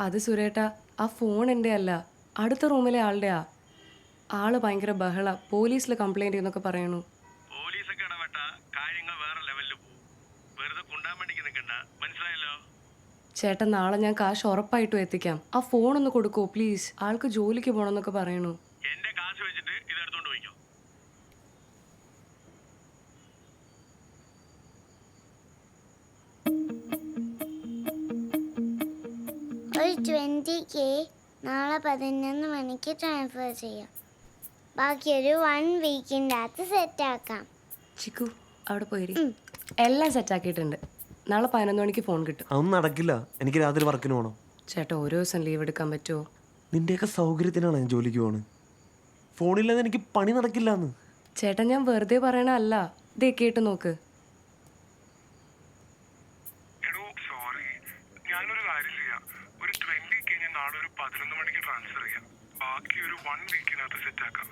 അത് സുരേട്ടാ, ആ ഫോൺ എൻ്റെ അല്ല, അടുത്ത റൂമിലെ ആളുടെയാ. ആള് ഭയങ്കര ബഹള, പോലീസിൽ കംപ്ലൈന്റ് എന്നൊക്കെ പറയണു. പോലീസൊക്കെ ഇടപെട്ട കാര്യങ്ങൾ വേറെ ലെവലിൽ പോകും. വെറുതെ കുണ്ടാൻ വേണ്ടിക്ക് നിൽക്കണ്ട, മനസ്സിലായല്ലോ? ചേട്ടൻ നാളെ ഞാൻ കാശ് ഉറപ്പായിട്ടും എത്തിക്കാം. ആ ഫോൺ ഒന്ന് കൊടുക്കുവോ പ്ലീസ്? ആൾക്ക് ജോലിക്ക് പോണെന്നൊക്കെ പറയണു. എന്റെ കാശ് വെച്ചിട്ട് ഇത് എടുത്തോണ്ട് പോയിക്കോ. ഒരു 20K നാളെ 11 മണിക്ക് ട്രാൻസ്ഫർ ചെയ്യാം. ബാക്കി ഒരു 1 വീക്കിൻ്റെ അകത്ത് സെറ്റാക്കാം. ചിക്കു അവിടെ പോയി എല്ലാം സെറ്റാക്കിയിട്ടുണ്ട്. നാളെ 11 മണിക്ക് ഫോൺ കിട്ടും. അതൊന്നും നടക്കില്ല, എനിക്ക് രാത്രി വർക്കിന് പോകണം. ചേട്ടാ ഓരോ ദിവസം ലീവ് എടുക്കാൻ പറ്റുമോ? നിന്റെയൊക്കെ സൗകര്യത്തിനാണ് ഞാൻ ജോലിക്ക് പോണ്. ഫോണില്ലാതെ എനിക്ക് പണി നടക്കില്ല എന്ന്. ചേട്ടാ ഞാൻ വെറുതെ പറയണ അല്ല, ഇതേ കേട്ട് നോക്ക്. സോറി, ഞാനൊരു കാര്യം ചെയ്യാം. ഒരു 20K നാളെ ഒരു 11 മണിക്ക് ട്രാൻസ്ഫർ ചെയ്യാം. ബാക്കി ഒരു 1 വീക്കിനകത്ത് സെറ്റാക്കാം.